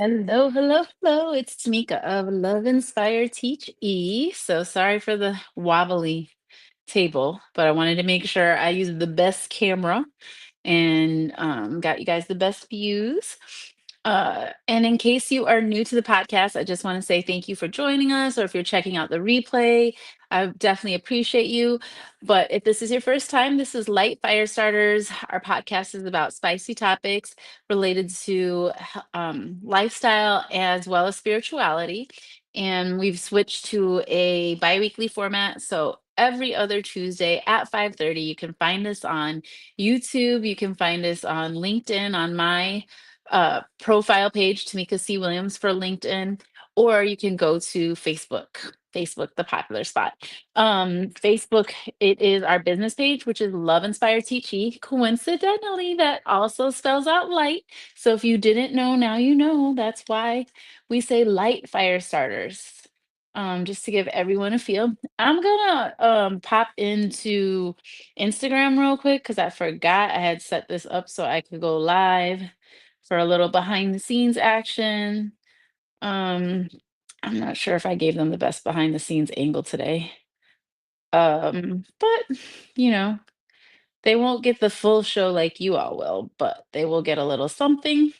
Hello, hello, hello. It's TeMeka of Love Inspire Teach E. So sorry for the wobbly table, but I wanted to make sure I used the best camera and got you guys the best views. And in case you are new to the podcast, I just want to say thank you for joining us, or if you're checking out the replay, I definitely appreciate you. But if this is your first time, this is LITE Firestarters. Our podcast is about spicy topics related to lifestyle as well as spirituality. And we've switched to a bi-weekly format. So every other Tuesday at 5:30, you can find us on YouTube. You can find us on LinkedIn on my profile page, Tamika C. Williams for LinkedIn, or you can go to Facebook. Facebook, the popular spot. Facebook, it is our business page, which is Love Inspire Teachy. Coincidentally, that also spells out light. So if you didn't know, now you know. That's why we say light fire starters. Just to give everyone a feel. I'm gonna pop into Instagram real quick because I forgot I had set this up so I could go live for a little behind the scenes action. Um, I'm not sure if I gave them the best behind the scenes angle today. But you know, they won't get the full show like you all will, but they will get a little something.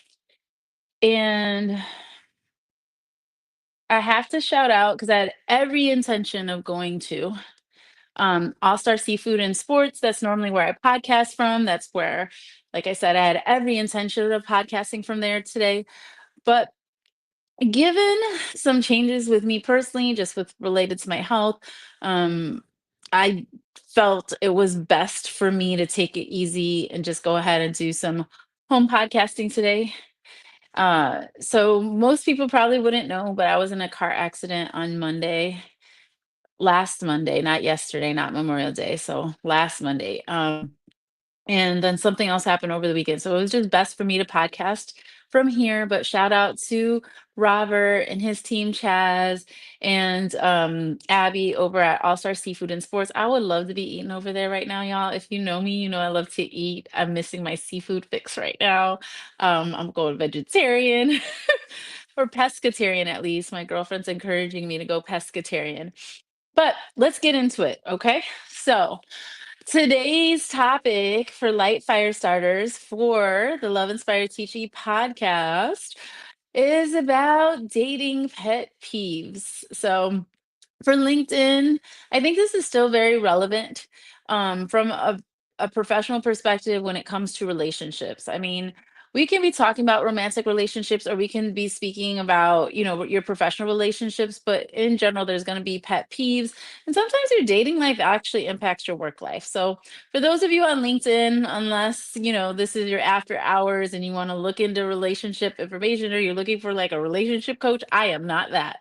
And I have to shout out because I had every intention of going to All Star Seafood and Sports. That's normally where I podcast from. That's where, like I said, I had every intention of podcasting from there today. But given some changes with me personally, just with related to my health, um, I felt it was best for me to take it easy and just go ahead and do some home podcasting today. So most people probably wouldn't know, but I was in a car accident on Monday, last Monday, not yesterday, not Memorial Day. So last Monday. And then something else happened over the weekend. So it was just best for me to podcast from here. But shout out to Robert and his team, Chaz, and Abby over at All Star Seafood and Sports. I would love to be eating over there right now, y'all. If you know me, you know I love to eat. I'm missing my seafood fix right now. I'm going vegetarian or pescatarian at least. My girlfriend's encouraging me to go pescatarian. But let's get into it, okay? So, today's topic for Light Fire Starters for the Love Inspired Teaching podcast is about dating pet peeves. So, for LinkedIn, I think this is still very relevant from a professional perspective when it comes to relationships. I mean, we can be talking about romantic relationships or we can be speaking about, your professional relationships, but in general, there's going to be pet peeves. And sometimes your dating life actually impacts your work life. So, for those of you on LinkedIn, unless, this is your after hours and you want to look into relationship information or you're looking for like a relationship coach, I am not that.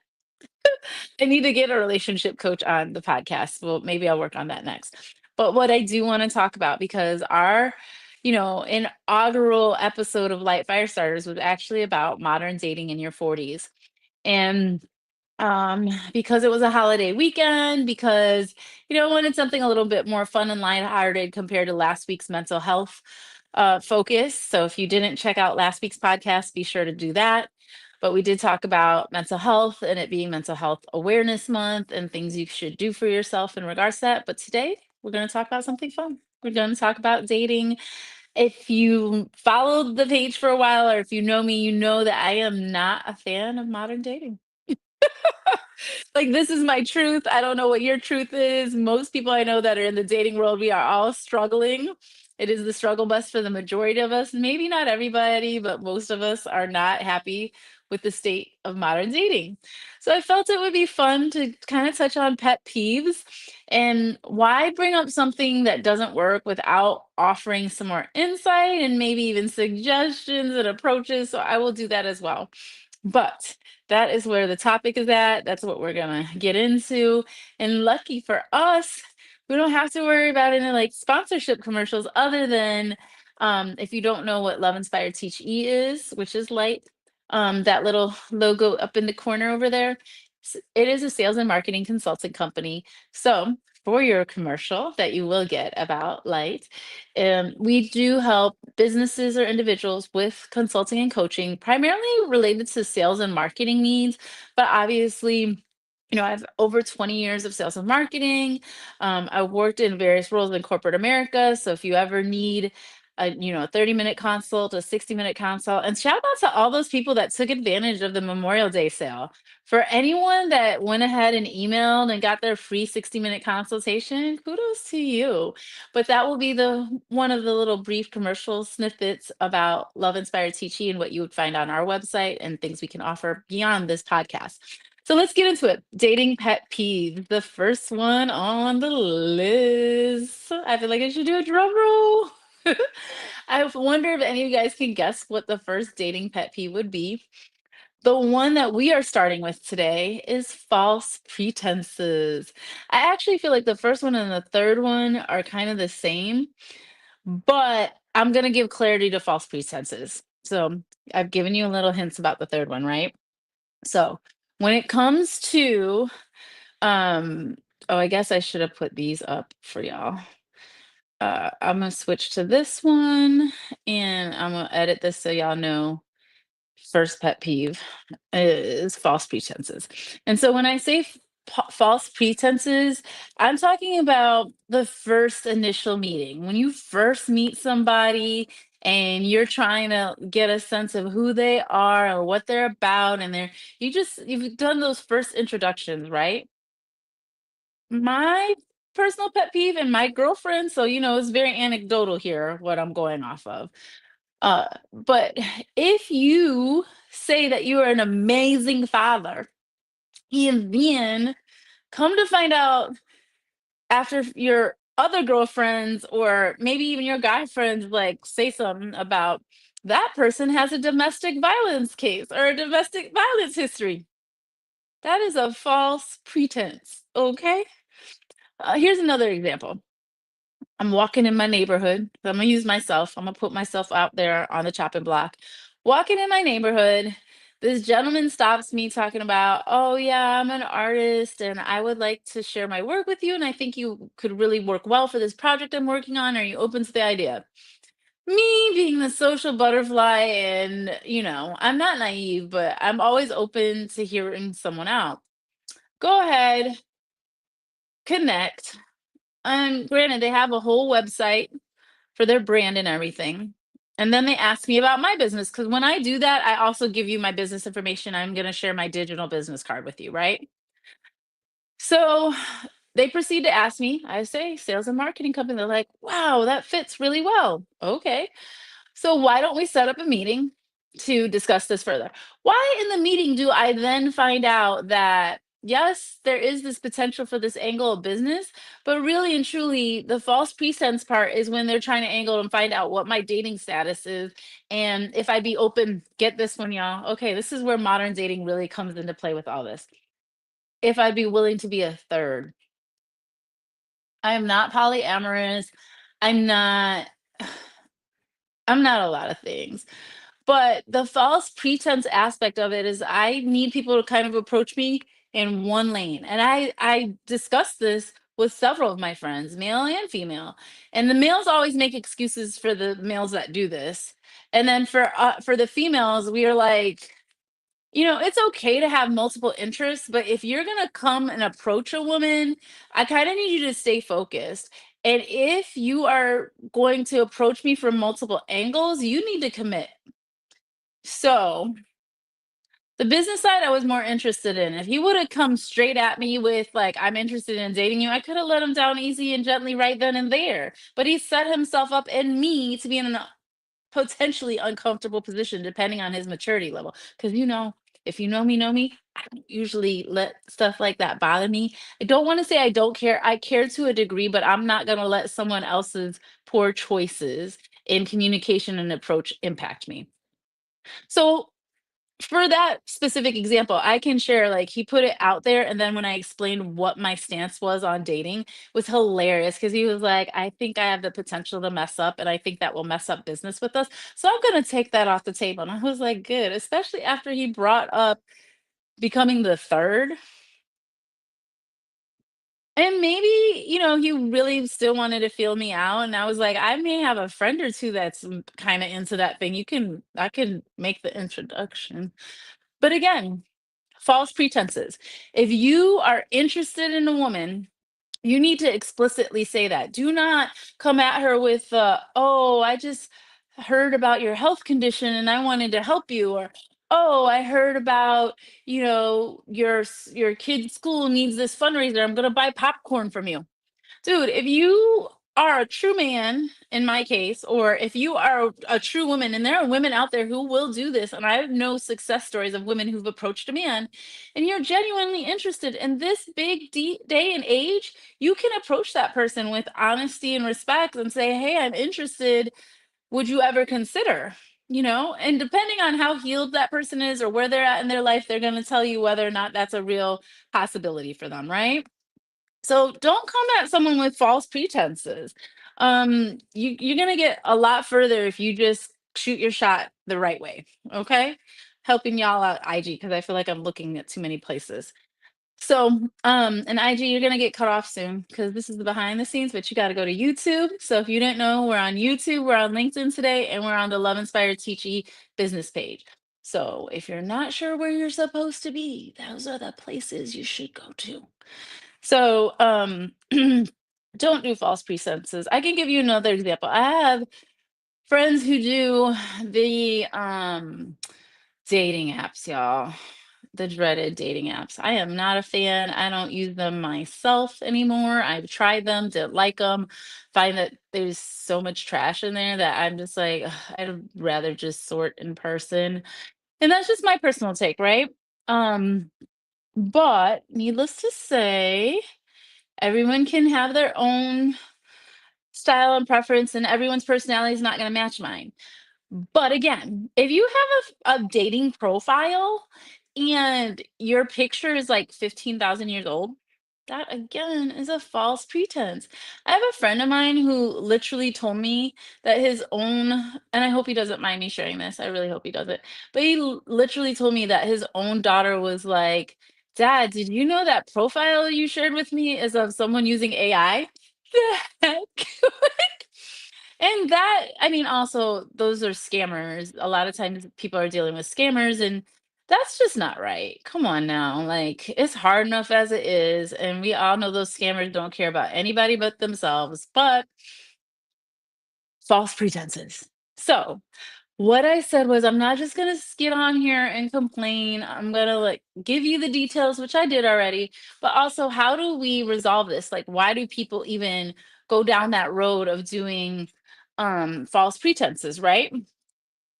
I need to get a relationship coach on the podcast. Well, maybe I'll work on that next. But what I do want to talk about, because our, inaugural episode of Light Firestarters was actually about modern dating in your 40s. And because it was a holiday weekend, because I wanted something a little bit more fun and lighthearted compared to last week's mental health focus. So if you didn't check out last week's podcast, be sure to do that. But we did talk about mental health and it being Mental Health Awareness Month and things you should do for yourself in regards to that. But today we're going to talk about something fun. We're going to talk about dating. If you followed the page for a while, or if you know me, you know that I am not a fan of modern dating. Like, this is my truth. I don't know what your truth is. Most people I know that are in the dating world, we are all struggling. It is the struggle bus for the majority of us. Maybe not everybody, but most of us are not happy with the state of modern dating. So I felt it would be fun to kind of touch on pet peeves and why bring up something that doesn't work without offering some more insight and maybe even suggestions and approaches. So I will do that as well. But that is where the topic is at. That's what we're gonna get into. And lucky for us, we don't have to worry about any like sponsorship commercials other than if you don't know what Love Inspired Teach E is, which is light, that little logo up in the corner over there. It is a sales and marketing consulting company. So for your commercial that you will get about Light. We do help businesses or individuals with consulting and coaching, primarily related to sales and marketing needs. But obviously, I have over 20 years of sales and marketing. I've worked in various roles in corporate America. So if you ever need a 30-minute consult, a 60-minute consult, and shout out to all those people that took advantage of the Memorial Day sale. For anyone that went ahead and emailed and got their free 60-minute consultation, kudos to you. But that will be the one of the little brief commercial snippets about Love Inspired Teaching and what you would find on our website and things we can offer beyond this podcast. So let's get into it. Dating pet peeve, the first one on the list. I feel like I should do a drum roll. I wonder if any of you guys can guess what the first dating pet peeve would be. The one that we are starting with today is false pretenses. I actually feel like the first one and the third one are kind of the same, but I'm going to give clarity to false pretenses. So I've given you a little hints about the third one, right? So when it comes to, um, oh, I guess I should have put these up for y'all. I'm going to switch to this one and I'm going to edit this so y'all know first pet peeve is false pretenses. And so when I say false pretenses, I'm talking about the first initial meeting. When you first meet somebody and you're trying to get a sense of who they are or what they're about, and you've done those first introductions, right? My personal pet peeve and my girlfriend, so it's very anecdotal here what I'm going off of. But if you say that you are an amazing father, and then come to find out after your other girlfriends or maybe even your guy friends like say something about that person has a domestic violence case or a domestic violence history. That is a false pretense. Okay. Here's another example. I'm walking in my neighborhood. I'm gonna use myself. I'm gonna put myself out there on the chopping block. Walking in my neighborhood, this gentleman stops me talking about, oh yeah, I'm an artist and I would like to share my work with you. And I think you could really work well for this project I'm working on. Are you open to the idea? Me being the social butterfly, and I'm not naive, but I'm always open to hearing someone out. Go ahead, connect. And granted, they have a whole website for their brand and everything. And then they ask me about my business because when I do that, I also give you my business information. I'm going to share my digital business card with you, right? So they proceed to ask me. I say, sales and marketing company. They're like, wow, that fits really well. Okay. So why don't we set up a meeting to discuss this further? Why in the meeting do I then find out that yes, there is this potential for this angle of business, but really and truly the false pretense part is when they're trying to angle and find out what my dating status is and if I'd be open, get this one, y'all. Okay, this is where modern dating really comes into play with all this. If I'd be willing to be a third. I am not polyamorous. I'm not I'm not a lot of things. But the false pretense aspect of it is I need people to kind of approach me in one lane. And I discussed this with several of my friends, male and female. And the males always make excuses for the males that do this. And then for the females, we are like, it's okay to have multiple interests, but if you're going to come and approach a woman, I kind of need you to stay focused. And if you are going to approach me from multiple angles, you need to commit. So the business side, I was more interested in. If he would have come straight at me with, like, I'm interested in dating you, I could have let him down easy and gently right then and there. But he set himself up and me to be in a potentially uncomfortable position, depending on his maturity level. Because, if you know me, I don't usually let stuff like that bother me. I don't want to say I don't care. I care to a degree, but I'm not going to let someone else's poor choices in communication and approach impact me. So, for that specific example, I can share like he put it out there, and then when I explained what my stance was on dating, was hilarious because he was like, "I think I have the potential to mess up, and I think that will mess up business with us. So I'm gonna take that off the table." And I was like, "Good," especially after he brought up becoming the third. And maybe, he really still wanted to feel me out, and I was like, "I may have a friend or 2 that's kinda into that thing. I can make the introduction." But again, false pretenses. If you are interested in a woman, you need to explicitly say that. Do not come at her with, "Oh, I just heard about your health condition and I wanted to help you," or, "Oh, I heard about, your kid's school needs this fundraiser. I'm gonna buy popcorn from you." Dude, if you are a true man, in my case, or if you are a true woman, and there are women out there who will do this, and I know success stories of women who've approached a man, and you're genuinely interested in this day and age, you can approach that person with honesty and respect and say, "Hey, I'm interested. Would you ever consider?" And depending on how healed that person is or where they're at in their life, they're going to tell you whether or not that's a real possibility for them, right? So don't come at someone with false pretenses. You're gonna get a lot further if you just shoot your shot the right way. Okay, helping y'all out IG because I feel like I'm looking at too many places. So, and IG, you're gonna get cut off soon because this is the behind the scenes, but you got to go to YouTube. So if you didn't know, we're on YouTube, we're on LinkedIn today, and we're on the Love Inspired Teachy business page. So if you're not sure where you're supposed to be, those are the places you should go to. So, don't do false pretenses. I can give you another example. I have friends who do the dating apps, y'all. The dreaded dating apps. I am not a fan. I don't use them myself anymore. I've tried them, didn't like them. Find that there's so much trash in there that I'm just like, "Ugh, I'd rather just sort in person." And that's just my personal take, right? Um, but needless to say, everyone can have their own style and preference, and everyone's personality is not going to match mine. But again, if you have a dating profile and your picture is like 15,000 years old, that again is a false pretense. I have a friend of mine who literally told me that his own, and I hope he doesn't mind me sharing this. I really hope he doesn't. But he literally told me that his own daughter was like, "Dad, did you know that profile you shared with me is of someone using AI?" The heck? And that, I mean, also, those are scammers. A lot of times people are dealing with scammers, and that's just not right. Come on now. Like, it's hard enough as it is. And we all know those scammers don't care about anybody but themselves, but false pretenses. So, what I said was, I'm not just going to get on here and complain. I'm going to like give you the details, which I did already, but also how do we resolve this? Like, why do people even go down that road of doing false pretenses, right?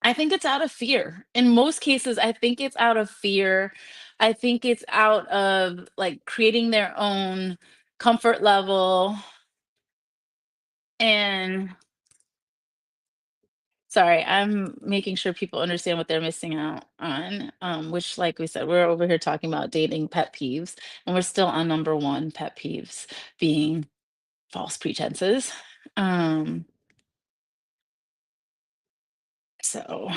I think it's out of fear. In most cases, I think it's out of fear. I think it's out of like creating their own comfort level. And sorry, I'm making sure people understand what they're missing out on, which, like we said, we're over here talking about dating pet peeves, and we're still on number one pet peeves being false pretenses. Um, so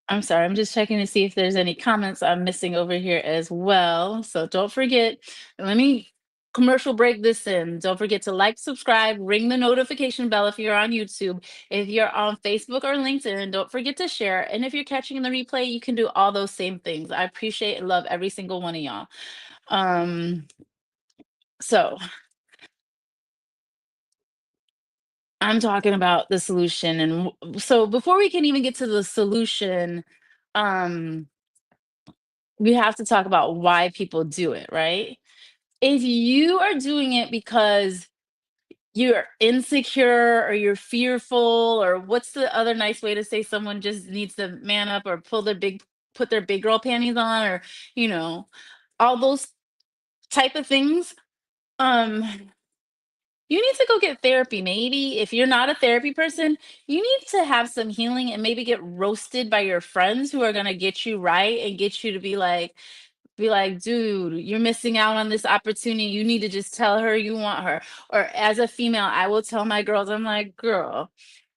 I'm sorry, I'm just checking to see if there's any comments I'm missing over here as well. So don't forget, let me commercial break this in. Don't forget to like, subscribe, ring the notification bell if you're on YouTube. If you're on Facebook or LinkedIn, don't forget to share. And if you're catching the replay, you can do all those same things. I appreciate and love every single one of y'all. Um, so I'm talking about the solution. And so before we can even get to the solution, um, we have to talk about why people do it, right? If you are doing it because you're insecure or you're fearful, or what's the other nice way to say someone just needs to man up or put their big girl panties on, or you know all those type of things, um you need to go get therapy. Maybe if you're not a therapy person, you need to have some healing and maybe get roasted by your friends who are going to get you right and get you to be like, "Dude, you're missing out on this opportunity. You need to just tell her you want her." Or as a female, I will tell my girls, I'm like, "Girl,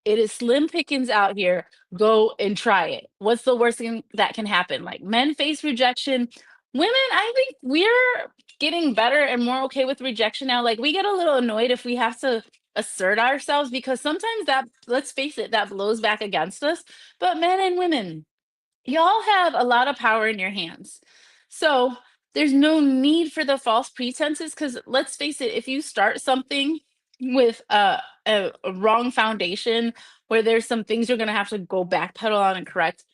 it is slim pickings out here. Go and try it. What's the worst thing that can happen?" Like, men face rejection Women, I think we're getting better and more okay with rejection now. Like we get a little annoyed if we have to assert ourselves because sometimes that, let's face it, that blows back against us. But men and women, y'all have a lot of power in your hands. So there's no need for the false pretenses because let's face it, if you start something with a wrong foundation where there's some things you're going to have to go backpedal on and correct,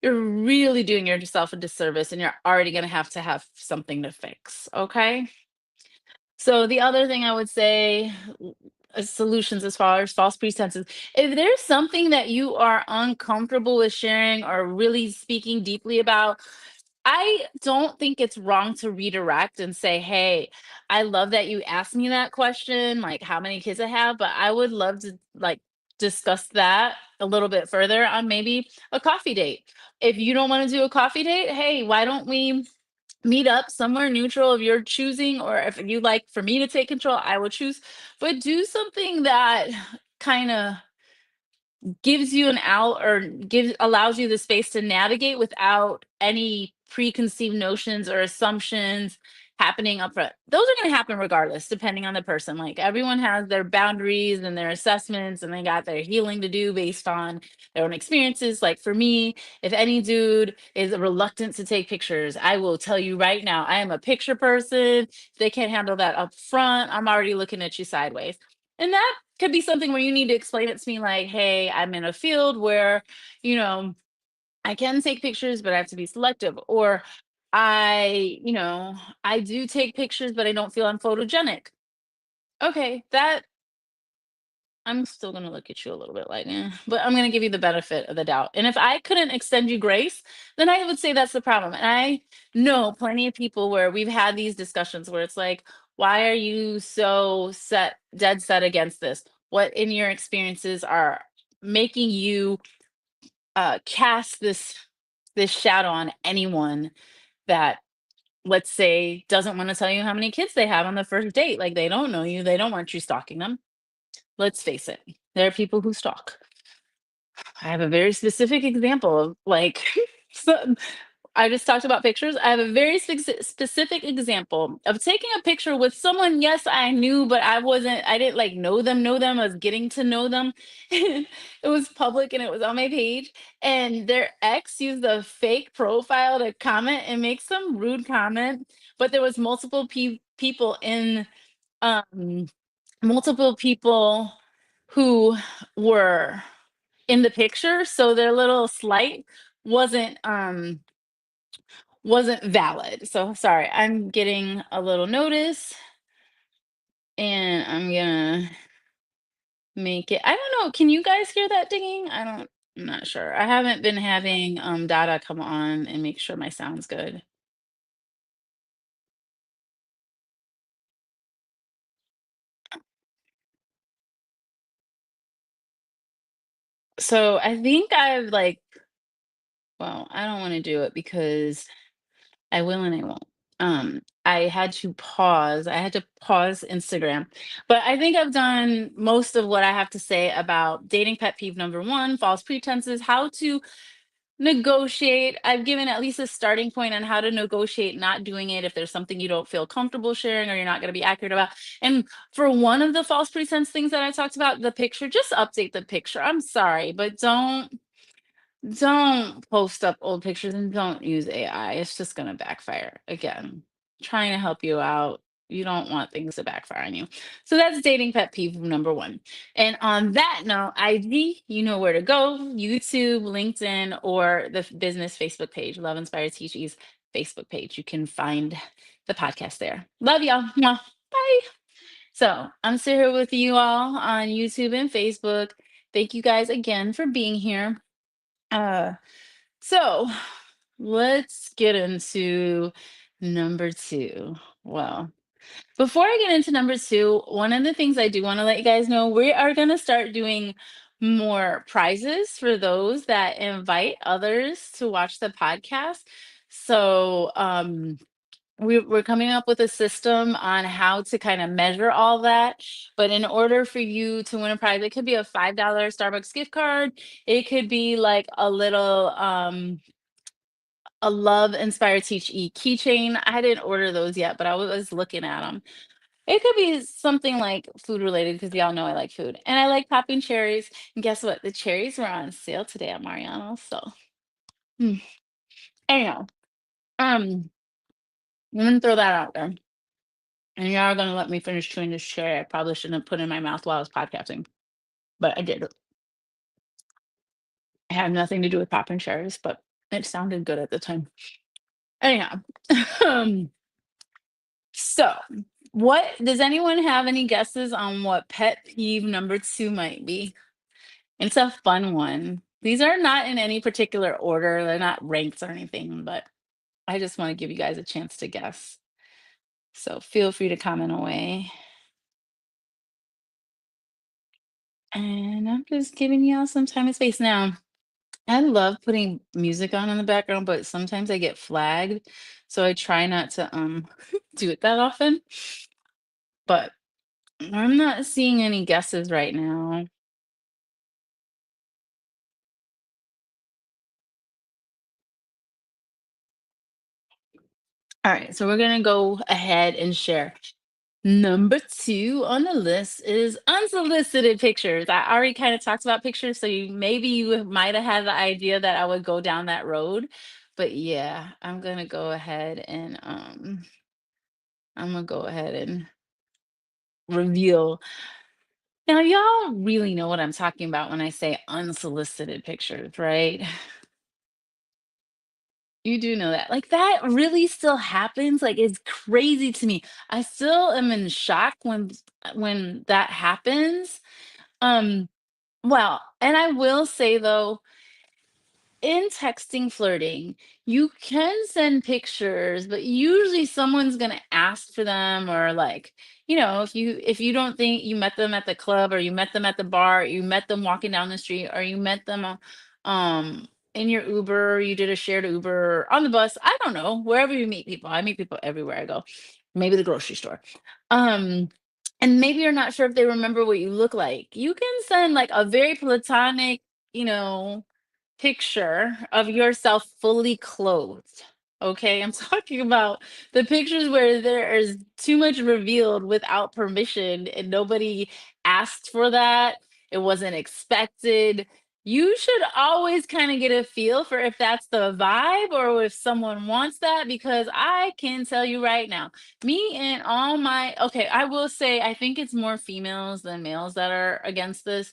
you're really doing yourself a disservice and you're already going to have something to fix. Okay. So the other thing I would say, solutions as far as false pretenses, if there's something that you are uncomfortable with sharing or really speaking deeply about, I don't think it's wrong to redirect and say, "Hey, I love that you asked me that question, like how many kids I have, but I would love to like discuss that a little bit further on maybe a coffee date. If you don't want to do a coffee date, hey, why don't we meet up somewhere neutral of your choosing, or if you like for me to take control, I will choose, but do something that kind of gives you an out or gives allows you the space to navigate without any preconceived notions or assumptions happening up front. Those are going to happen regardless, depending on the person. Like everyone has their boundaries and their assessments, and they got their healing to do based on their own experiences. Like for me, if any dude is reluctant to take pictures, I will tell you right now, I am a picture person. If they can't handle that up front, I'm already looking at you sideways. And that could be something where you need to explain it to me like, "Hey, I'm in a field where, you know, I can take pictures, but I have to be selective." Or I do take pictures, but I don't feel I'm photogenic. Okay, that I'm still gonna look at you a little bit like, but I'm gonna give you the benefit of the doubt. And if I couldn't extend you grace, then I would say that's the problem. And I know plenty of people where we've had these discussions where it's like, why are you so dead set against this? What in your experiences are making you cast this shadow on anyone that, let's say, doesn't want to tell you how many kids they have on the first date? Like they don't know you, they don't want you stalking them. Let's face it, there are people who stalk. I have a very specific example of like, so I just talked about pictures. I have a very specific example of taking a picture with someone, yes, I knew, but I didn't like know them. I was getting to know them. It was public and it was on my page. And their ex used a fake profile to comment and make some rude comment. But there was people um, multiple people who were in the picture, so their little slight wasn't um wasn't valid. So sorry, I'm getting a little notice and I'm gonna make it. I don't know, can you guys hear that dinging? I'm not sure. I haven't been having data come on and make sure my sound's good. So I think I've like, well, I don't want to do it because I will and I won't. I had to pause Instagram. But I think I've done most of what I have to say about dating pet peeve number one, false pretenses, how to negotiate. I've given at least a starting point on how to negotiate not doing it if there's something you don't feel comfortable sharing or you're not going to be accurate about. And for one of the false pretense things that I talked about, the picture, just update the picture. I'm sorry, but don't post up old pictures and don't use AI. It's just gonna backfire. Again, trying to help you out. You don't want things to backfire on you. So that's dating pet peeve number one. And on that note, IG, you know where to go: YouTube, LinkedIn, or the business Facebook page, Love Inspired Teachees Facebook page. You can find the podcast there. Love y'all. Mwah. Bye. So I'm still here with you all on YouTube and Facebook. Thank you guys again for being here. Uh, so let's get into number two. Well, before I get into number two, one of the things I do want to let you guys know, we are going to start doing more prizes for those that invite others to watch the podcast. So, we're coming up with a system on how to kind of measure all that. But in order for you to win a prize, it could be a $5 Starbucks gift card. It could be like a little a Love Inspire Teach Eat keychain. I didn't order those yet, but I was looking at them. It could be something like food related because y'all know I like food. And I like popping cherries. And guess what? The cherries were on sale today at Mariano's. So, mm. Anyhow, I'm gonna throw that out there. And y'all are gonna let me finish chewing this cherry. I probably shouldn't have put in my mouth while I was podcasting, but I did. It had nothing to do with popping cherries, but it sounded good at the time. Anyhow, um, so what does anyone have any guesses on what pet peeve number two might be? It's a fun one. These are not in any particular order. They're not ranked or anything, but I just want to give you guys a chance to guess. So feel free to comment away. And I'm just giving y'all some time and space now. I love putting music on in the background, but sometimes I get flagged, so I try not to do it that often. But I'm not seeing any guesses right now. All right, so we're gonna go ahead and share. Number two on the list is unsolicited pictures. I already kind of talked about pictures, so you might have had the idea that I would go down that road. But yeah, I'm gonna go ahead and reveal. Now, y'all really know what I'm talking about when I say unsolicited pictures, right? You do know that. Like that really still happens. Like it's crazy to me. I still am in shock when that happens. Um Well, and I will say though, in texting flirting, you can send pictures, but usually someone's going to ask for them or like, if you don't think you met them at the club or you met them at the bar, you met them walking down the street or you met them um in your Uber, or you did a shared Uber or on the bus, I don't know, wherever you meet people. I meet people everywhere I go. Maybe the grocery store. Um and maybe you're not sure if they remember what you look like. You can send like a very platonic, you know, picture of yourself fully clothed. Okay, I'm talking about the pictures where there is too much revealed without permission and nobody asked for that. It wasn't expected. You should always kind of get a feel for if that's the vibe or if someone wants that, because I can tell you right now, me and all my, okay, I will say, I think it's more females than males that are against this,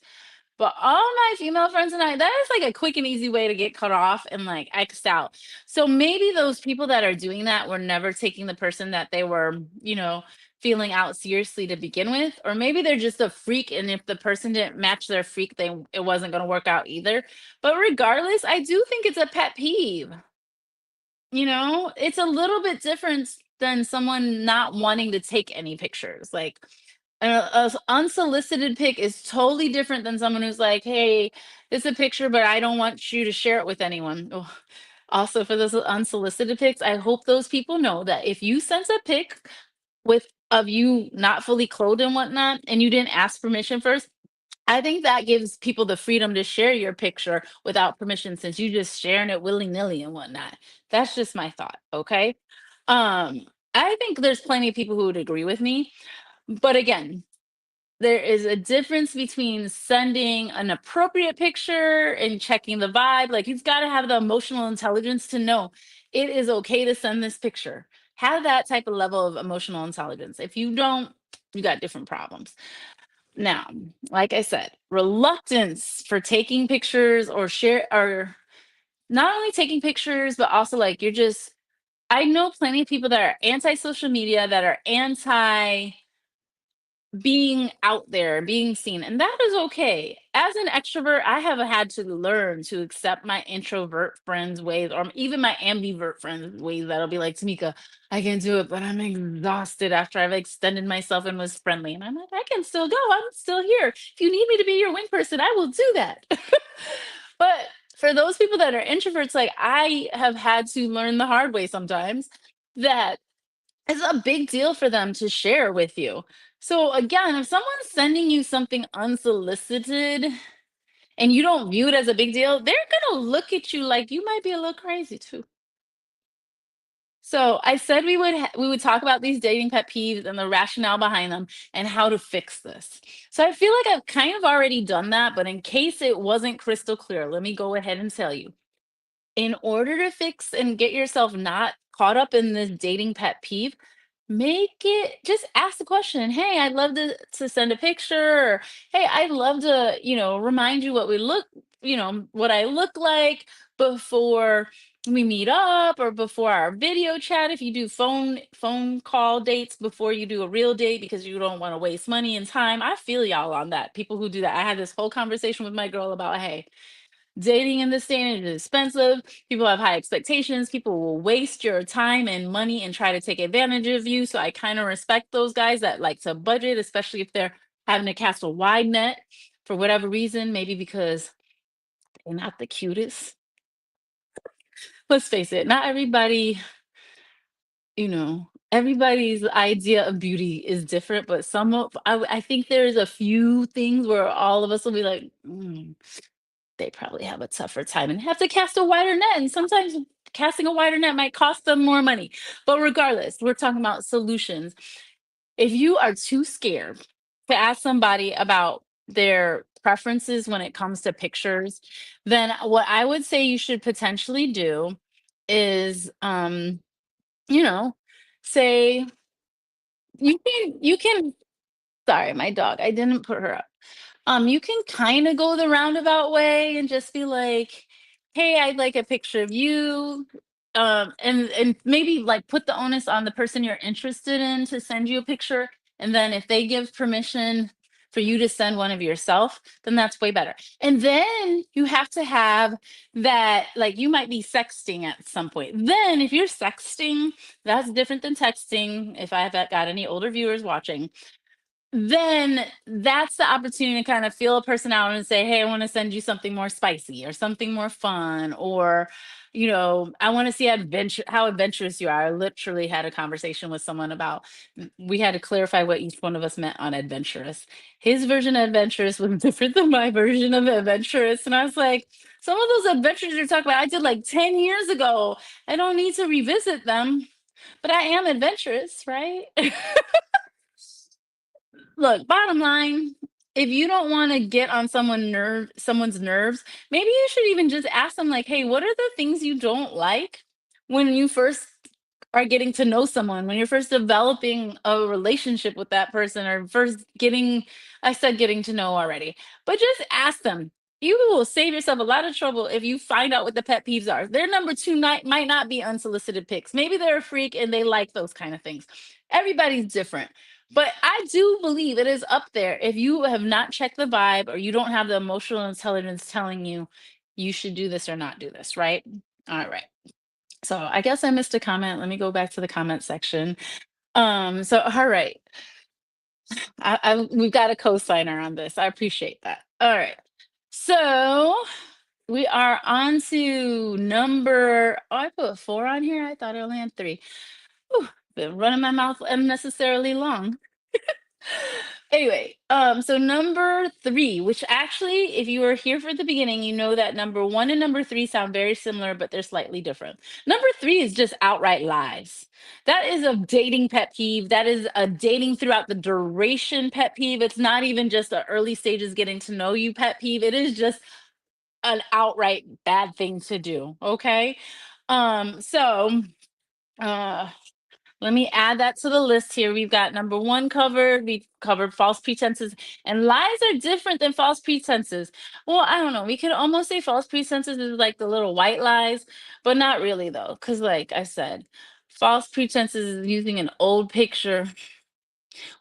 but all my female friends and I, that is like a quick and easy way to get cut off and like X'd out. So maybe those people that are doing that were never taking the person that they were, feeling out seriously to begin with. Or maybe they're just a freak. And if the person didn't match their freak, it wasn't going to work out either. But regardless, I do think it's a pet peeve. It's a little bit different than someone not wanting to take any pictures. Like a unsolicited pic is totally different than someone who's like, "Hey, it's a picture, but I don't want you to share it with anyone." Oh, also, for those unsolicited pics, I hope those people know that if you sent a pic with of you not fully clothed and whatnot, and you didn't ask permission first, I think that gives people the freedom to share your picture without permission, since you just sharing it willy nilly and whatnot. That's just my thought. Okay. Um, I think there's plenty of people who would agree with me, but again, there is a difference between sending an appropriate picture and checking the vibe. Like you've got to have the emotional intelligence to know it is okay to send this picture. Have that type of level of emotional intelligence. If you don't, you got different problems. Now, like I said, reluctance for taking pictures or share, or not only taking pictures, but also like I know plenty of people that are anti social media, that are anti being out there, being seen, and that is okay. As an extrovert, I have had to learn to accept my introvert friends' ways, or even my ambivert friends' ways. That'll be like, Tamika, I can do it, but I'm exhausted after I've extended myself and was friendly. And I'm like, I can still go. I'm still here. If you need me to be your wing person, I will do that. But for those people that are introverts, like I have had to learn the hard way sometimes that it's a big deal for them to share with you. So again, if someone's sending you something unsolicited and you don't view it as a big deal, they're gonna look at you like you might be a little crazy too. So I said we would talk about these dating pet peeves and the rationale behind them and how to fix this. So I feel like I've kind of already done that, but in case it wasn't crystal clear, let me go ahead and tell you. In order to fix and get yourself not caught up in this dating pet peeve, make it just ask the question, "Hey, I'd love to send a picture," or "Hey, I'd love to, remind you what we look, what I look like before we meet up or before our video chat if you do phone call dates before you do a real date because you don't want to waste money and time." I feel y'all on that. People who do that. I had this whole conversation with my girl about, "Hey, dating in this day and age is expensive. People have high expectations. People will waste your time and money and try to take advantage of you." So I kind of respect those guys that like to budget, especially if they're having to cast a wide net for whatever reason, maybe because they're not the cutest. Let's face it, not everybody, everybody's idea of beauty is different, but I think there's a few things where all of us will be like, "Mm, they probably have a tougher time and have to cast a wider net." And sometimes casting a wider net might cost them more money. But regardless, we're talking about solutions. If you are too scared to ask somebody about their preferences when it comes to pictures, then what I would say you should potentially do is, you know, say you can sorry, my dog, I didn't put her up. You can kind of go the roundabout way and just be like, "Hey, I'd like a picture of you." And maybe like put the onus on the person you're interested in to send you a picture. And then if they give permission for you to send one of yourself, then that's way better. And then you have to have that, like you might be sexting at some point. Then if you're sexting, that's different than texting. If I've got any older viewers watching, then that's the opportunity to kind of feel a person out and say, "Hey, I want to send you something more spicy or something more fun," or, "I want to see how adventurous you are." I literally had a conversation with someone about, we had to clarify what each one of us meant on adventurous. His version of adventurous was different than my version of adventurous. And I was like, some of those adventures you're talking about, I did like 10 years ago. I don't need to revisit them, but I am adventurous, right? Look, bottom line, if you don't want to get on someone's nerves, maybe you should even just ask them like, "Hey, what are the things you don't like when you first are getting to know someone, when you're first developing a relationship with that person or first getting," I said getting to know already, but just ask them. You will save yourself a lot of trouble if you find out what the pet peeves are. Their number two night might not be unsolicited pics. Maybe they're a freak and they like those kind of things. Everybody's different. But I do believe it is up there. If you have not checked the vibe or you don't have the emotional intelligence telling you you should do this or not do this, right? All right. So I guess I missed a comment. Let me go back to the comment section. So all right. We've got a co-signer on this. I appreciate that. All right. So we are on to number, oh, I put four on here. I thought I only had three. Whew, been running my mouth unnecessarily long. Anyway, so number three, which actually, if you were here for the beginning, you know that number one and number three sound very similar, but they're slightly different. Number three is just outright lies. That is a dating pet peeve. That is a dating throughout the duration pet peeve. It's not even just the early stages getting to know you pet peeve. It is just an outright bad thing to do. Okay. So uh let me add that to the list here. We've got number one covered. We've covered false pretenses. And lies are different than false pretenses. Well, I don't know. We could almost say false pretenses is like the little white lies, but not really, though. Because, like I said, false pretenses is using an old picture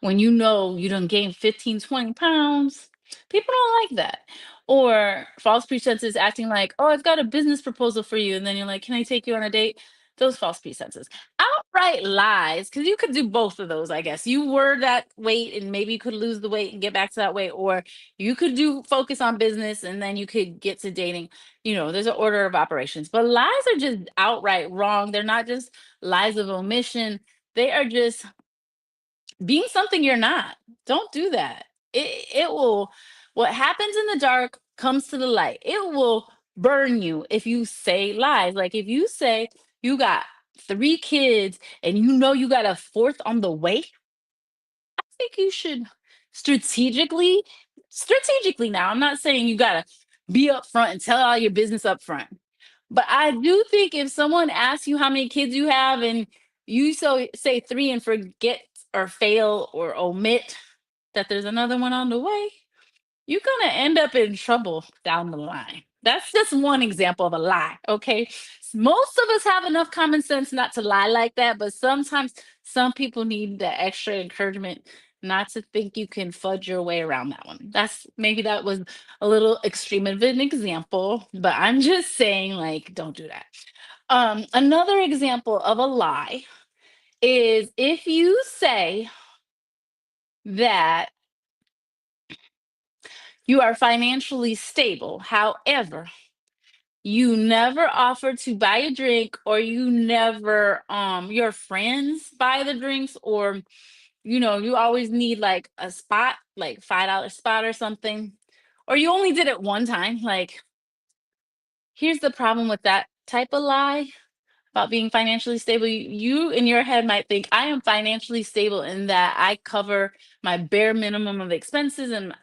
when you know you done gained 15, 20 pounds. People don't like that. Or false pretenses acting like, "Oh, I've got a business proposal for you." And then you're like, "Can I take you on a date?" Those false pretenses. Outright lies, because you could do both of those, I guess. You were that weight and maybe you could lose the weight and get back to that weight, or you could do focus on business and then you could get to dating. There's an order of operations. But lies are just outright wrong. They're not just lies of omission. They are just being something you're not. Don't do that. It will, what happens in the dark comes to the light. It will burn you if you say lies. Like if you say you got three kids and you know you got a fourth on the way, I think you should strategically, strategically now, I'm not saying you gotta be upfront and tell all your business up front. But I do think if someone asks you how many kids you have and you so say three and forget or fail or omit that there's another one on the way, you're gonna end up in trouble down the line. That's just one example of a lie, okay? Most of us have enough common sense not to lie like that, but sometimes some people need the extra encouragement not to think you can fudge your way around that one. That's maybe that was a little extreme of an example, but I'm just saying, like, don't do that. Another example of a lie is if you say that you are financially stable, however, you never offer to buy a drink or you never your friends buy the drinks or you always need like a spot, like $5 spot or something. Or you only did it one time. Like, here's the problem with that type of lie about being financially stable. You in your head might think I am financially stable in that I cover my bare minimum of expenses and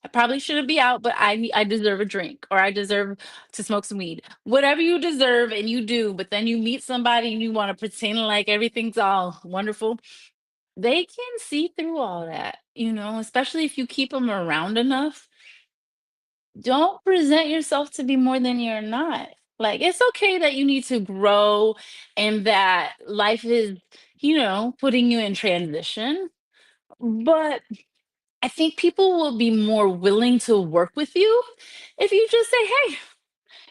I probably shouldn't be out, but I deserve a drink or I deserve to smoke some weed. Whatever you deserve and you do, but then you meet somebody and you want to pretend like everything's all wonderful. They can see through all that, especially if you keep them around enough. Don't present yourself to be more than you're not. Like, it's okay that you need to grow and that life is, putting you in transition. But I think people will be more willing to work with you if you just say, "Hey,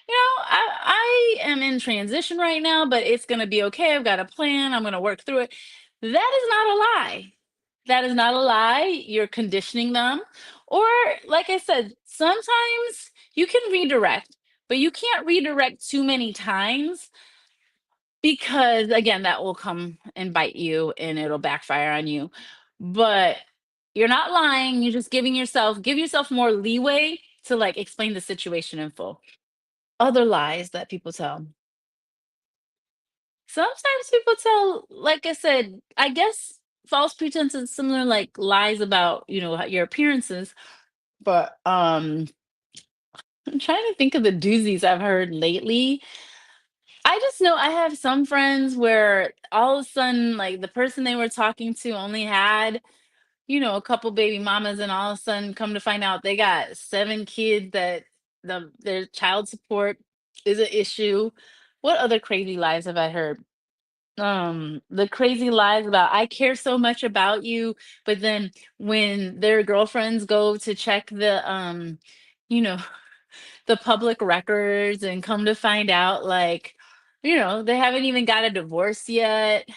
I am in transition right now, but it's going to be okay. I've got a plan. I'm going to work through it." That is not a lie. That is not a lie. You're conditioning them. Or, like I said, sometimes you can redirect, but you can't redirect too many times because, again, that will come and bite you and it'll backfire on you. But you're not lying. You're just give yourself more leeway to like explain the situation in full. Other lies that people tell. Sometimes people tell, like I said, I guess false pretenses similar like lies about, your appearances. But I'm trying to think of the doozies I've heard lately. I just know I have some friends where all of a sudden, like the person they were talking to only had, a couple baby mamas, and all of a sudden come to find out they got seven kids that their child support is an issue. What other crazy lies have I heard? The crazy lies about I care so much about you, but then when their girlfriends go to check you know the public records and come to find out, like, they haven't even got a divorce yet.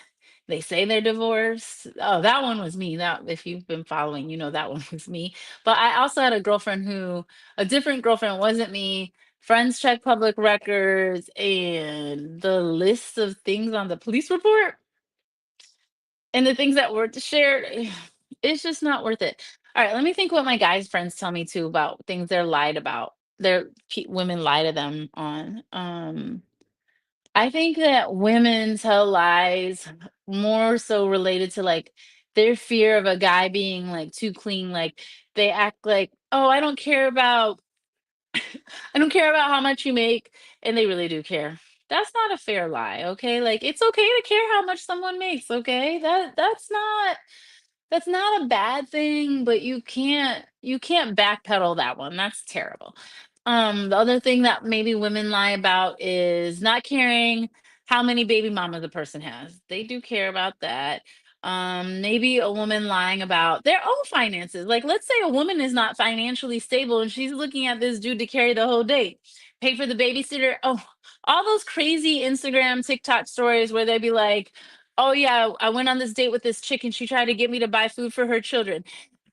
They say they're divorced. Oh, that one was me. That, if you've been following, that one was me. But I also had a different girlfriend, wasn't me. Friends check public records and the list of things on the police report and the things that were shared, it's just not worth it. All right, let me think what my guys friends tell me too about things they're lied about. Women lie to them on. I think that women tell lies more so related to like their fear of a guy being like too clean. Like they act like, oh, I don't care about how much you make, and they really do care. That's not a fair lie, okay? Like it's okay to care how much someone makes, okay? That's not a bad thing, but you can't backpedal that one. That's terrible. The other thing that maybe women lie about is not caring how many baby mamas a person has. They do care about that. Maybe a woman lying about their own finances. Like, let's say a woman is not financially stable and she's looking at this dude to carry the whole date, pay for the babysitter. Oh, all those crazy Instagram, TikTok stories where they'd be like, oh yeah, I went on this date with this chick and she tried to get me to buy food for her children.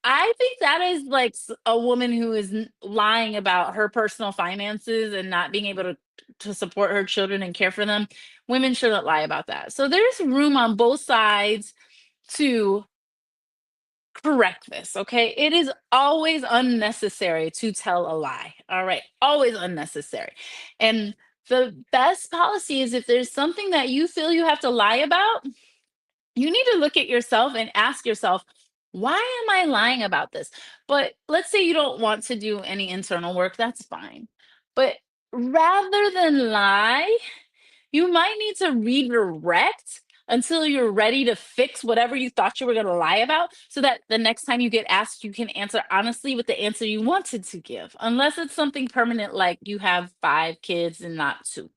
I think that is like a woman who is lying about her personal finances and not being able to support her children and care for them. Women shouldn't lie about that. So there's room on both sides to correct this, okay? It is always unnecessary to tell a lie. All right, always unnecessary. And The best policy is if there's something that you feel you have to lie about, you need to look at yourself and ask yourself, why am I lying about this? But let's say you don't want to do any internal work, that's fine. But rather than lie, you might need to redirect until you're ready to fix whatever you thought you were going to lie about so that the next time you get asked, you can answer honestly with the answer you wanted to give. Unless it's something permanent like you have 5 kids and not two.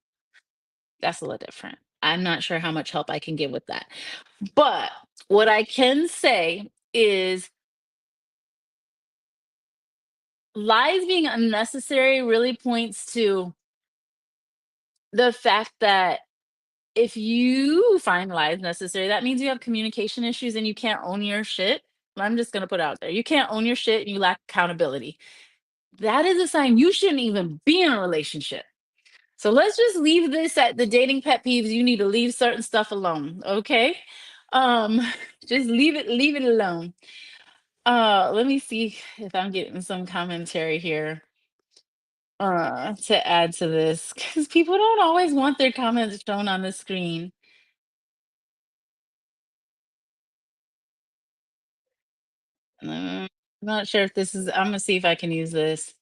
That's a little different. I'm not sure how much help I can give with that. But what I can say is lies being unnecessary really points to the fact that if you find lies necessary, that means you have communication issues and you can't own your shit. I'm just going to put it out there. You can't own your shit and you lack accountability. That is a sign you shouldn't even be in a relationship. So let's just leave this at the dating pet peeves. You need to leave certain stuff alone, okay? Um just leave it alone. Let me see if I'm getting some commentary here to add to this cuz people don't always want their comments shown on the screen. I'm not sure if this is I'm going to see if I can use this.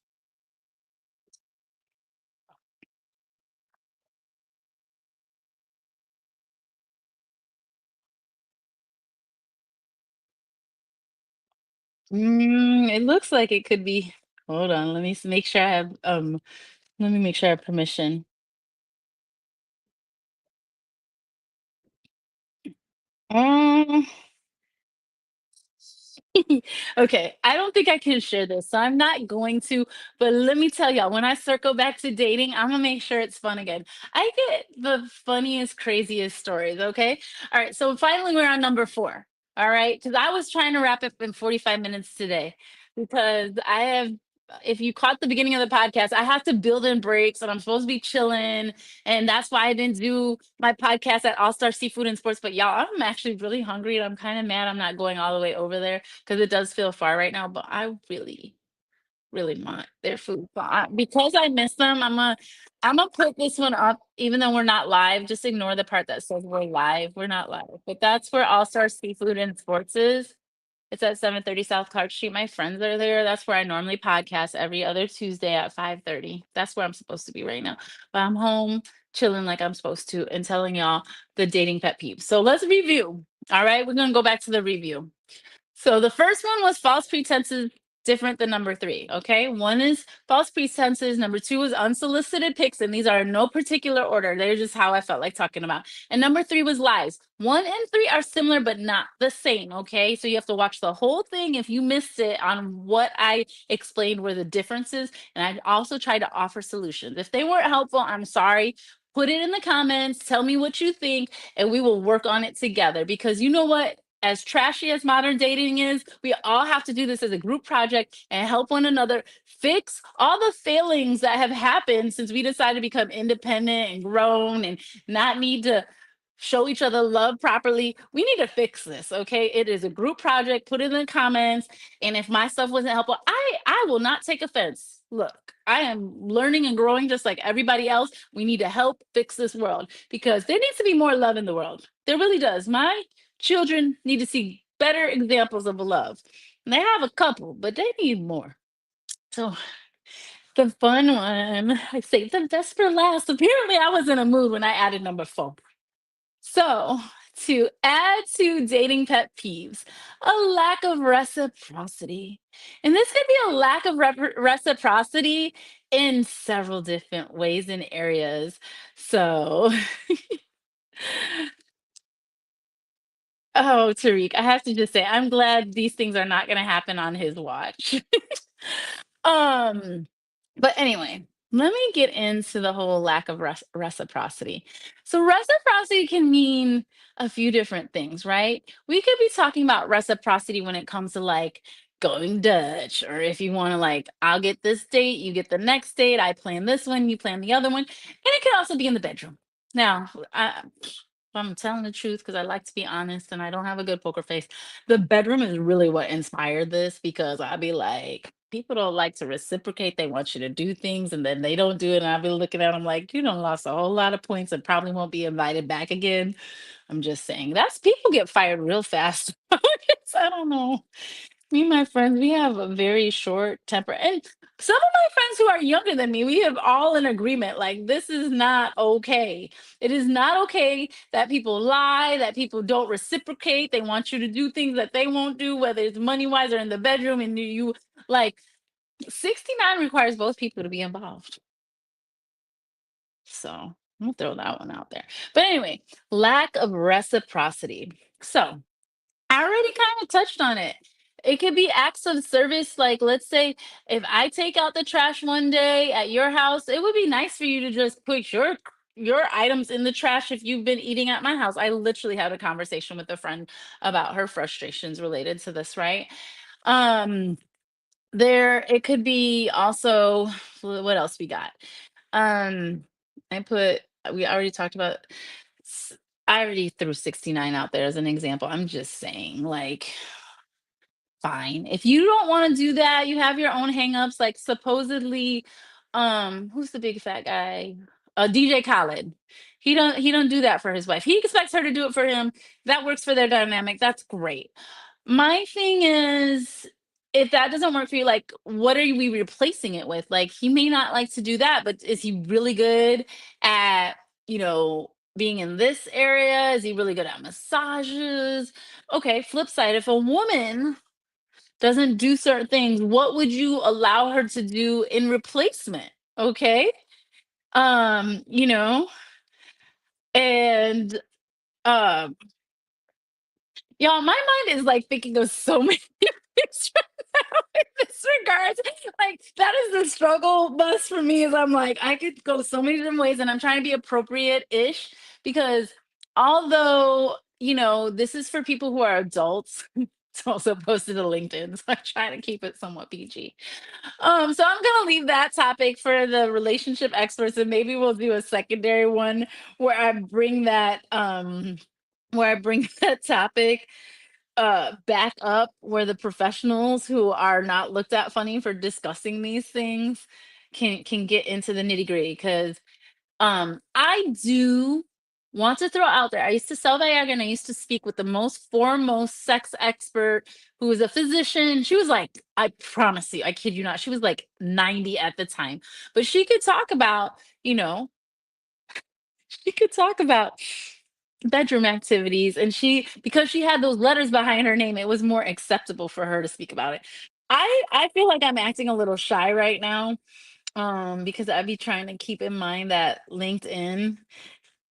It looks like it could be. Hold on, let me make sure I have let me make sure I have permission. Um Okay, I don't think I can share this, so I'm not going to. But let me tell y'all, when I circle back to dating, I'm gonna make sure it's fun again. I get the funniest, craziest stories. Okay, all right. So finally, we're on number 4. All right, because I was trying to wrap it in 45 minutes today, because I have. If you caught the beginning of the podcast, I have to build in breaks, and I'm supposed to be chilling, and that's why I didn't do my podcast at All Star Seafood and Sports. But y'all, I'm actually really hungry, and I'm kind of mad I'm not going all the way over there because it does feel far right now, but I really, really want their food. So because I miss them, I'm gonna put this one up, even though we're not live. Just ignore the part that says we're live. We're not live, but that's where All Star Seafood and Sports is. It's at 730 South Clark Street. My friends are there. That's where I normally podcast every other Tuesday at 5:30. That's where I'm supposed to be right now. But I'm home chilling like I'm supposed to and telling y'all the dating pet peeves. So let's review. All right, we're gonna go back to the review. So the first one was false pretenses, different than number 3. Okay. One is false pretenses. Number 2 is unsolicited pics. And these are in no particular order. They're just how I felt like talking about. And number 3 was lies. 1 and 3 are similar, but not the same. Okay. So you have to watch the whole thing if you missed it on what I explained were the differences. And I also tried to offer solutions. If they weren't helpful, I'm sorry. Put it in the comments. Tell me what you think, and we will work on it together. Because you know what? As trashy as modern dating is, we all have to do this as a group project and help one another fix all the failings that have happened since we decided to become independent and grown and not need to show each other love properly. We need to fix this, okay? It is a group project. Put it in the comments. And if my stuff wasn't helpful, I will not take offense. Look, I am learning and growing just like everybody else. We need to help fix this world because there needs to be more love in the world. There really does. My children need to see better examples of love. And they have a couple, but they need more. So the fun one, I saved the best for last. Apparently, I was in a mood when I added number 4. So to add to dating pet peeves, a lack of reciprocity. And this could be a lack of reciprocity in several different ways and areas. So, oh, Tariq, I have to just say, I'm glad these things are not going to happen on his watch. um, but anyway, let me get into the whole lack of reciprocity. So, reciprocity can mean a few different things, right? We could be talking about reciprocity when it comes to like going Dutch, or if you want to, like, I'll get this date, you get the next date, I plan this one, you plan the other one. And it can also be in the bedroom. Now, I'm telling the truth because I like to be honest and I don't have a good poker face. The bedroom is really what inspired this because I'd be like, people don't like to reciprocate. They want you to do things and then they don't do it. And I'll be looking at them like, you don't lost a whole lot of points and probably won't be invited back again. I'm just saying that's people get fired real fast. I don't know. Me and my friends, we have a very short temper. And some of my friends who are younger than me, we have all in agreement like, this is not okay. It is not okay that people lie, that people don't reciprocate. They want you to do things that they won't do, whether it's money wise or in the bedroom. And you like 69 requires both people to be involved. So I'm gonna throw that one out there. But anyway, lack of reciprocity. So I already kind of touched on it. It could be acts of service. Like, let's say if I take out the trash one day at your house, it would be nice for you to just put your items in the trash if you've been eating at my house. I literally had a conversation with a friend about her frustrations related to this, right? Um, there it could be also what else we got? Um, I put we already talked about s- I already threw 69 out there as an example. I'm just saying, like, fine. If you don't want to do that, you have your own hangups. Like supposedly, who's the big fat guy? DJ Khaled. He don't do that for his wife. He expects her to do it for him. That works for their dynamic. That's great. My thing is, if that doesn't work for you, like, what are we replacing it with? Like, he may not like to do that, but is he really good at, being in this area? Is he really good at massages? Okay, flip side, if a woman doesn't do certain things, what would you allow her to do in replacement? Okay. Um, you know, and um y'all, my mind is like thinking of so many things right now in this regards. Like that is the struggle bus for me is I'm like, I could go so many different ways and I'm trying to be appropriate-ish because although, this is for people who are adults, it's also posted to LinkedIn. So I try to keep it somewhat PG. So I'm gonna leave that topic for the relationship experts, and maybe we'll do a secondary one where I bring that topic back up where the professionals who are not looked at funny for discussing these things can get into the nitty-gritty because I do want to throw out there. I used to sell Viagra and I used to speak with the most foremost sex expert who was a physician. She was like, I promise you, I kid you not, she was like 90 at the time. But she could talk about, you know, she could talk about bedroom activities and because she had those letters behind her name, it was more acceptable for her to speak about it. I feel like I'm acting a little shy right now because I'd be trying to keep in mind that LinkedIn.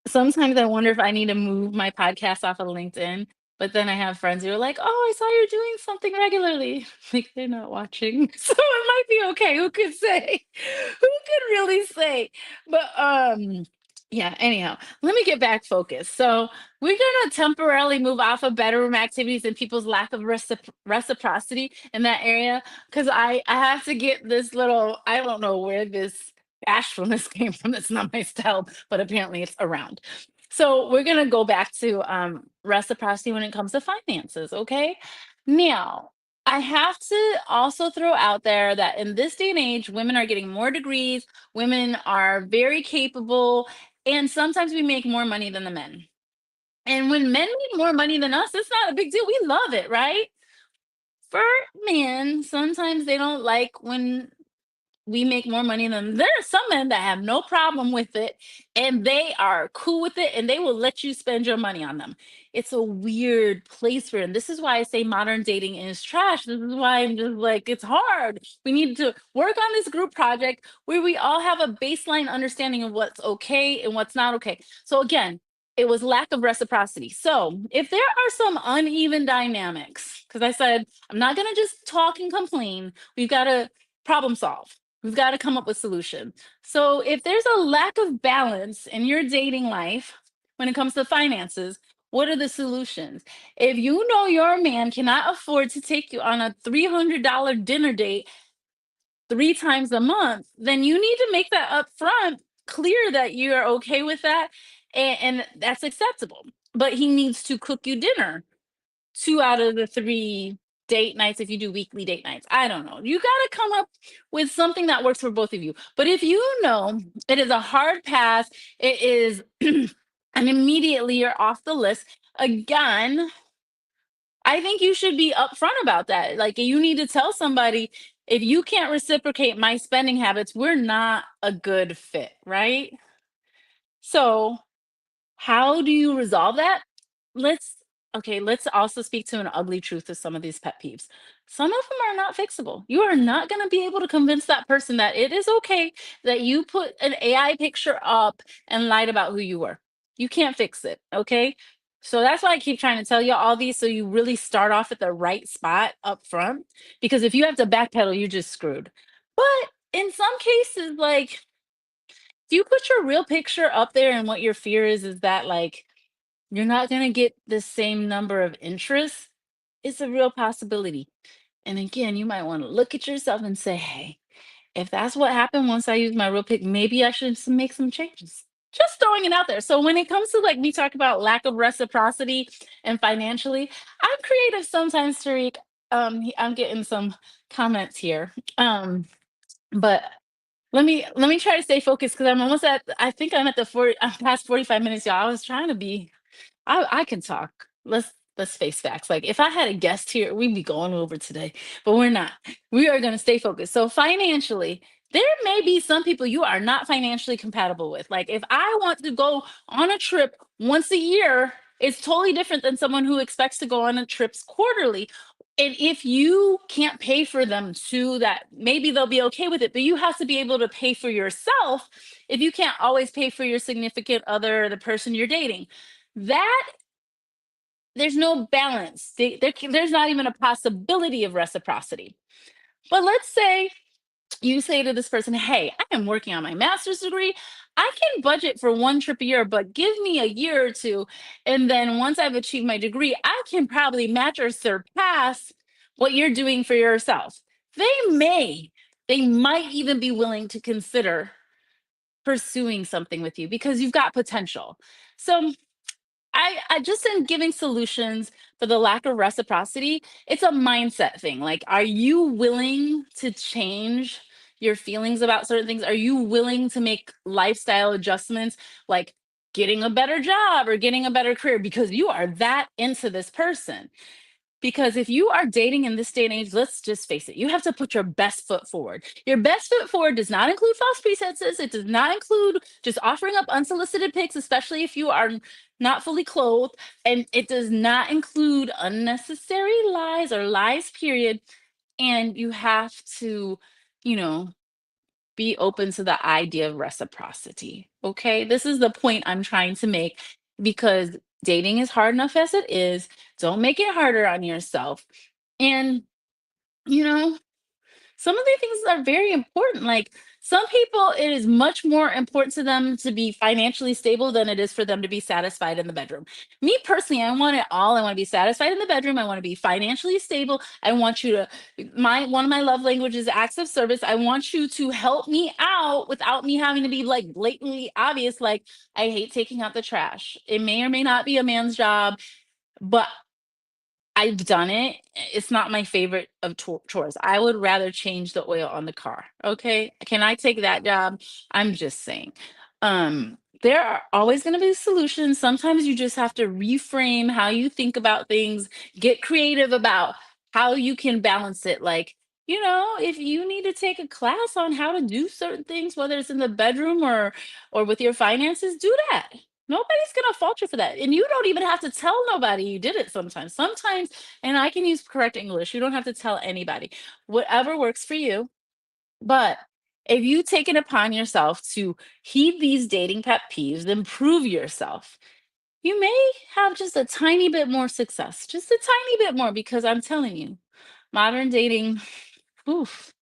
Sometimes I wonder if I need to move my podcast off of LinkedIn, but then I have friends who are like, "Oh, I saw you're doing something regularly." Like they're not watching. So it might be okay. Who could say? Who could really say? But yeah, anyhow, let me get back focused. So we're gonna temporarily move off of bedroom activities and people's lack of reciprocity in that area because I have to get this little, I don't know where this bashfulness came from. That's not my style, but apparently it's around. So we're gonna go back to reciprocity when it comes to finances. Okay, now I have to also throw out there that in this day and age, women are getting more degrees, women are very capable, and sometimes we make more money than the men. And when men make more money than us, it's not a big deal. We love it, right? For men, sometimes they don't like when we make more money than there are some men that have no problem with it and they are cool with it and they will let you spend your money on them. It's a weird place for it. And this is why I say modern dating is trash. This is why I'm just like, it's hard. We need to work on this group project where we all have a baseline understanding of what's okay and what's not okay. So again, it was lack of reciprocity. So if there are some uneven dynamics, because I said I'm not going to just talk and complain, we've got to problem solve. We've got to come up with solutions. So if there's a lack of balance in your dating life when it comes to finances, what are the solutions? If you know your man cannot afford to take you on a $300 dinner date 3 times a month, then you need to make that upfront clear that you're okay with that and that's acceptable. But he needs to cook you dinner 2 out of the 3. date nights, if you do weekly date nights. I don't know. You got to come up with something that works for both of you. But if you know it is a hard pass, it is, and immediately you're off the list, again, I think you should be upfront about that. Like, you need to tell somebody, if you can't reciprocate my spending habits, we're not a good fit, right? So, how do you resolve that? Let's okay, let's also speak to an ugly truth of some of these pet peeves. Some of them are not fixable. You are not going to be able to convince that person that it is okay that you put an AI picture up and lied about who you were. You can't fix it, okay? So that's why I keep trying to tell you all these, so you really start off at the right spot up front, because if you have to backpedal, you're just screwed. But in some cases, like, if you put your real picture up there and what your fear is that, like, you're not gonna get the same number of interests, it's a real possibility. And again, you might want to look at yourself and say, hey, if that's what happened once I use my real pic, maybe I should make some changes. Just throwing it out there. So when it comes to, like, we talk about lack of reciprocity and financially, I'm creative sometimes, Tariq. I'm getting some comments here. But let me try to stay focused because I'm almost at, I think I'm at the 40, I'm past 45 minutes, y'all. I was trying to be, I can talk. Let's face facts. Like, if I had a guest here, we'd be going over today, but we're not. We are going to stay focused. So financially, there may be some people you are not financially compatible with. Like, if I want to go on a trip once a year, it's totally different than someone who expects to go on a trips quarterly. And if you can't pay for them too, that maybe they'll be okay with it, but you have to be able to pay for yourself if you can't always pay for your significant other, or the person you're dating. That, there's no balance. There's not even a possibility of reciprocity. But let's say you say to this person, hey, I am working on my master's degree. I can budget for one trip a year, but give me a year or two. And then once I've achieved my degree, I can probably match or surpass what you're doing for yourself. They may, they might even be willing to consider pursuing something with you because you've got potential. So I just in giving solutions for the lack of reciprocity, it's a mindset thing. Like, are you willing to change your feelings about certain things? Are you willing to make lifestyle adjustments, like getting a better job or getting a better career because you are that into this person? Because if you are dating in this day and age, let's just face it, you have to put your best foot forward. Your best foot forward does not include false pretenses. It does not include just offering up unsolicited pics, especially if you are not fully clothed. And it does not include unnecessary lies or lies, period. And you have to, you know, be open to the idea of reciprocity. Okay. This is the point I'm trying to make, because dating is hard enough as it is. Don't make it harder on yourself. And, you know, some of the things are very important. Like, some people, it is much more important to them to be financially stable than it is for them to be satisfied in the bedroom. Me personally, I want it all. I want to be satisfied in the bedroom. I want to be financially stable. I want you to, my one of my love languages is acts of service. I want you to help me out without me having to be like blatantly obvious. Like, I hate taking out the trash. It may or may not be a man's job, but I've done it. It's not my favorite of chores. I would rather change the oil on the car. Okay. Can I take that job? I'm just saying. There are always going to be solutions. Sometimes you just have to reframe how you think about things, get creative about how you can balance it. Like, if you need to take a class on how to do certain things, whether it's in the bedroom or with your finances, do that. Nobody's gonna fault you for that. And you don't even have to tell nobody you did it sometimes. Sometimes, and I can use correct English, you don't have to tell anybody. Whatever works for you. But if you take it upon yourself to heed these dating pet peeves, improve yourself, you may have just a tiny bit more success. Just a tiny bit more, because I'm telling you, modern dating, oof,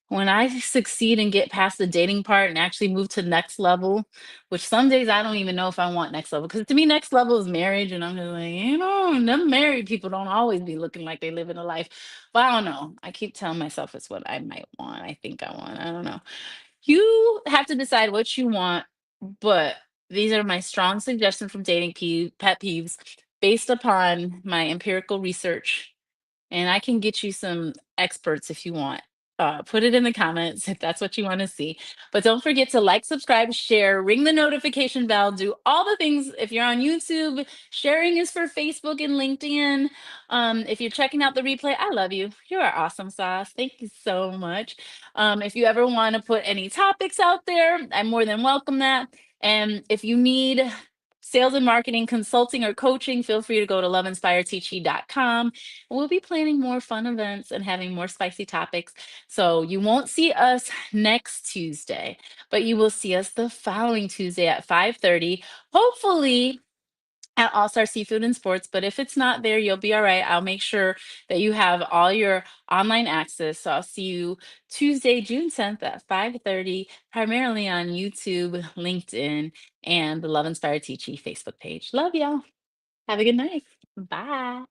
when I succeed and get past the dating part and actually move to next level, which some days I don't even know if I want next level, because to me, next level is marriage. And I'm just like, them married people don't always be looking like they live in a life. But I don't know. I keep telling myself it's what I might want. I think I want. I don't know. You have to decide what you want, but these are my strong suggestions from dating pet peeves based upon my empirical research. and I can get you some experts if you want. Put it in the comments if that's what you want to see. But don't forget to like, subscribe, share, ring the notification bell, do all the things. If you're on YouTube, sharing is for Facebook and LinkedIn. If you're checking out the replay, I love you. You are awesome sauce. Thank you so much. If you ever want to put any topics out there, I more than welcome that. And if you need sales and marketing consulting or coaching, feel free to go to loveinspireteaching.com. We'll be planning more fun events and having more spicy topics. So you won't see us next Tuesday, but you will see us the following Tuesday at 5:30. Hopefully at All Star Seafood and Sports, but if it's not there, you'll be all right. I'll make sure that you have all your online access. So I'll see you Tuesday, June 10th at 5:30, primarily on YouTube, LinkedIn, and the Love Inspired Teaching Facebook page. Love y'all. Have a good night. Bye.